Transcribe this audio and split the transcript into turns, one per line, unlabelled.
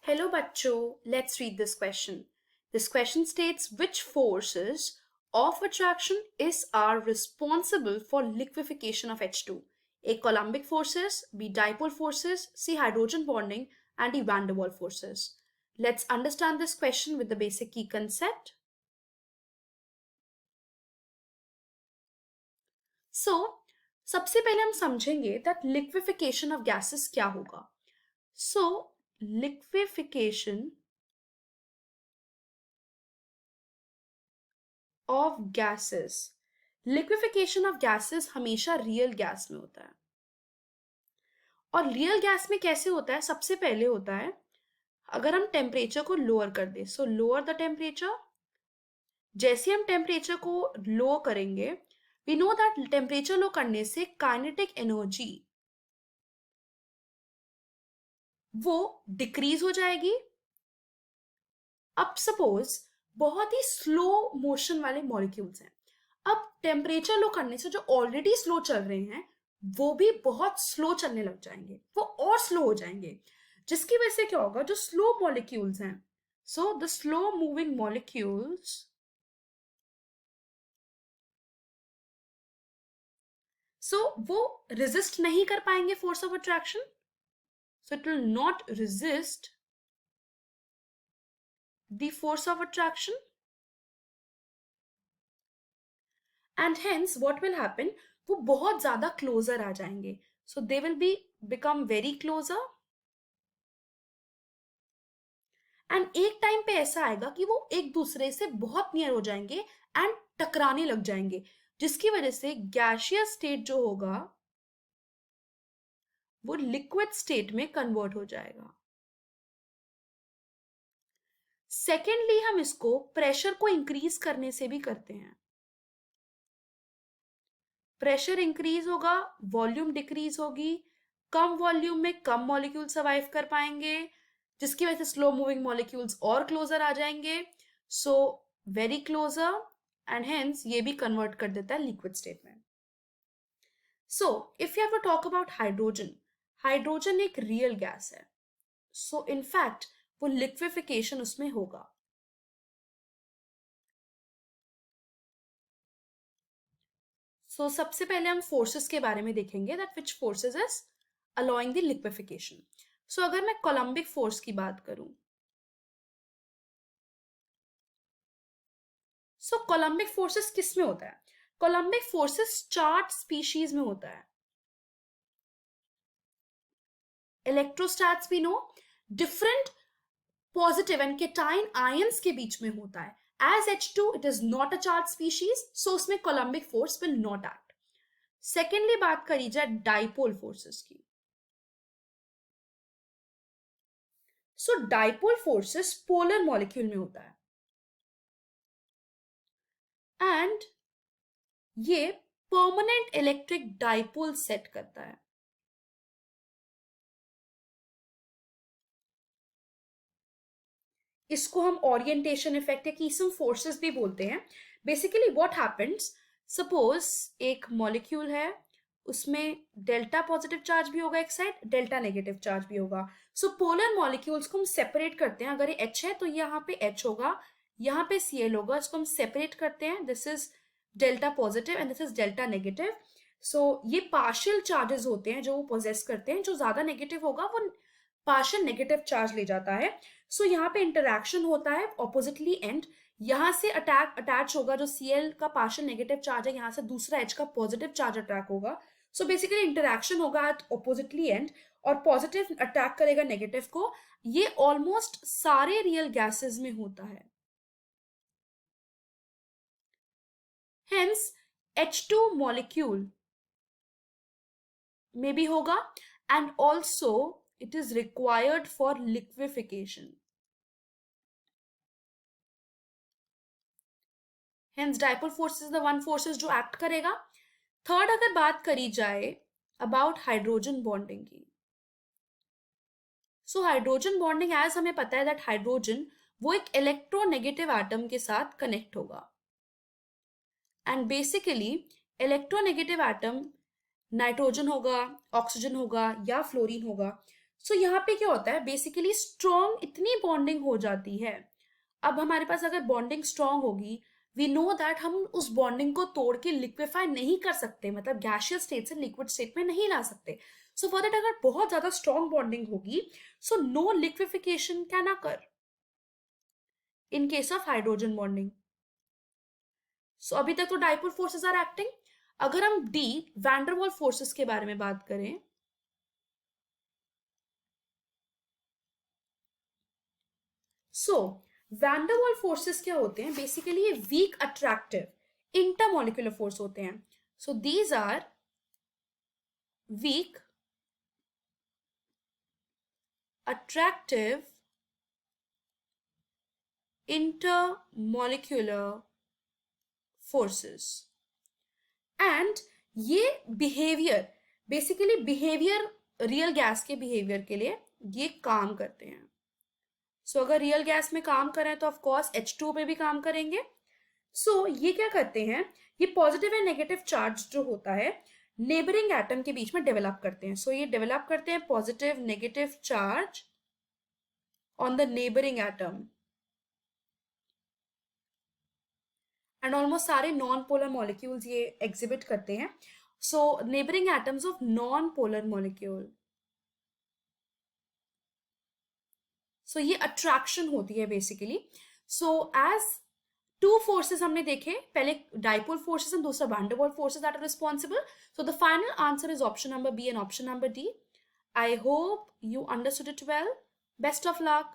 Hello bachcho, let's read this question. This question states which forces of attraction are responsible for liquefaction of H2? A. Coulombic forces, B. Dipole forces, C. Hydrogen bonding, and D. Van der Waals forces. Let's understand this question with the basic key concept. So, सबसे पहले हम समझेंगे that liquefaction of gases क्या होगा. So, liquefaction of gases. Liquefaction of gases हमेशा real gas में होता है. और रियल गैस में कैसे होता है? सबसे पहले होता है अगर हम टेम्परेचर को लोअर कर दें. So lower the temperature. जैसे हम टेम्परेचर को लो करेंगे, we know that temperature low करने से काइनेटिक एनर्जी वो डिक्रीज हो जाएगी. अब सपोज बहुत ही स्लो मोशन वाले मॉलिक्यूल्स हैं. अब टेम्परेचर लो करने से जो ऑलरेडी स्लो चल रहे हैं वो भी बहुत स्लो चलने लग जाएंगे, वो और स्लो हो जाएंगे, जिसकी वजह से क्या होगा, जो स्लो मॉलिक्यूल्स हैं, so the slow moving molecules वो रेजिस्ट नहीं कर पाएंगे force of attraction. So it will not resist the force of attraction. And hence what will happen, वो बहुत ज्यादा क्लोजर आ जाएंगे. So they will be become very closer. And एक टाइम पे ऐसा आएगा कि वो एक दूसरे से बहुत नियर हो जाएंगे एंड टकराने लग जाएंगे, जिसकी वजह से गैसियस स्टेट जो होगा वो लिक्विड स्टेट में कन्वर्ट हो जाएगा. सेकेंडली, हम इसको प्रेशर को इंक्रीज करने से भी करते हैं. प्रेशर इंक्रीज होगा, वॉल्यूम डिक्रीज होगी, कम वॉल्यूम में कम मॉलिक्यूल सर्वाइव कर पाएंगे, जिसकी वजह से स्लो मूविंग मॉलिक्यूल्स और क्लोजर आ जाएंगे. So very closer, and hence ये भी कन्वर्ट कर देता है लिक्विड स्टेट में. So if you have to talk about hydrogen, hydrogen एक रियल गैस है. सो इनफैक्ट वो लिक्विफिकेशन उसमें होगा. सो सबसे पहले हम फोर्सेस के बारे में देखेंगे that which forces is allowing the liquefaction. So अगर मैं कोलम्बिक फोर्स की बात करूं, सो कोलम्बिक फोर्सेस किस में होता है? कोलम्बिक फोर्सेस चार्ट स्पीशीज में होता है. इलेक्ट्रोस्टैट्स भी no, different positive and cation ions के बीच में होता है. As H2 it is not a charged species, so उसमें coulombic force will not act. Secondly बात करी जाए डाइपोल फोर्सेस की. सो डाइपोल फोर्सेस पोलर मॉलिक्यूल में होता है एंड ये परमानेंट इलेक्ट्रिक डाइपोल सेट करता है. इसको हम ओरिएंटेशन इफेक्ट या कीसम फोर्सेस भी बोलते हैं. बेसिकली व्हाट हैपेंस, सपोज एक मॉलिक्यूल है, उसमें डेल्टा पॉजिटिव चार्ज भी होगा एक साइड, डेल्टा नेगेटिव चार्ज भी होगा. सो पोलर मॉलिक्यूल्स को हम सेपरेट करते हैं. अगर ये H है तो यहाँ पे H होगा, यहाँ पे Cl होगा. इसको हम सेपरेट करते हैं. This is delta positive and this is delta negative. So ये पार्शियल चार्जेस होते हैं जो वो पोजेस करते हैं. जो ज्यादा नेगेटिव होगा वो पार्शियल नेगेटिव चार्ज ले जाता है. सो यहाँ पे इंटरैक्शन होता है ऑपोजिटली एंड. यहाँ से अटैच होगा जो Cl का पार्शियल नेगेटिव चार्ज है, यहाँ से दूसरा H का पॉजिटिव चार्ज अटैक होगा. सो बेसिकली इंटरैक्शन होगा एट ऑपोजिटली एंड और पॉजिटिव अटैक करेगा नेगेटिव को. ये ऑलमोस्ट सारे रियल गैसेस में होता है. हेंस H2 मॉलिक्यूल में भी होगा and also it is required for liquefaction. Hence dipole force is the one forces जो act करेगा. थर्ड अगर बात करी जाए about hydrogen bonding की, so hydrogen bonding as हमें पता है that hydrogen वो एक इलेक्ट्रोनेगेटिव एटम के साथ कनेक्ट होगा and basically electronegative atom nitrogen होगा, ऑक्सीजन होगा या फ्लोरीन होगा. सो यहाँ पे क्या होता है, बेसिकली स्ट्रॉन्ग इतनी बॉन्डिंग हो जाती है। अब हमारे पास अगर बॉन्डिंग स्ट्रॉन्ग होगी, वी नो दैट हम उस बॉन्डिंग को तोड़ के लिक्विफाई नहीं कर सकते, मतलब गैशियस स्टेट से लिक्विड स्टेट में नहीं ला सकते। सो फॉर दैट अगर बहुत ज्यादा स्ट्रॉन्ग बॉन्डिंग होगी, so no liquefaction can occur in case of hydrogen bonding. So अभी तक तो डाइपोल फोर्सेस आर एक्टिंग। अगर हम the van der Waals forces के बारे में बात करें, so van der Waals forces क्या होते हैं, बेसिकली ये वीक अट्रैक्टिव इंटरमोलिकुलर फोर्स होते हैं। So these are weak attractive intermolecular forces and ये behaviour, basically behaviour real gas के बिहेवियर के लिए ये काम करते हैं। सो अगर रियल गैस में काम करें तो ऑफ कोर्स H2 पे भी काम करेंगे। सो ये क्या करते हैं, ये पॉजिटिव एंड नेगेटिव चार्ज जो होता है नेबरिंग एटम के बीच में डेवलप करते हैं। सो ये डेवलप करते हैं positive negative charge on the neighboring atom, and almost सारे नॉन पोलर मॉलिक्यूल्स ये एग्जिबिट करते हैं। So neighbouring atoms of non polar molecule, so ये अट्रैक्शन होती है basically. So as two forces हमने देखे, पहले डाइपोल फोर्सेस एंड दूसरा van der Waals forces that are responsible. So the final answer is option number B and option number D. I hope you understood it well. Best of luck.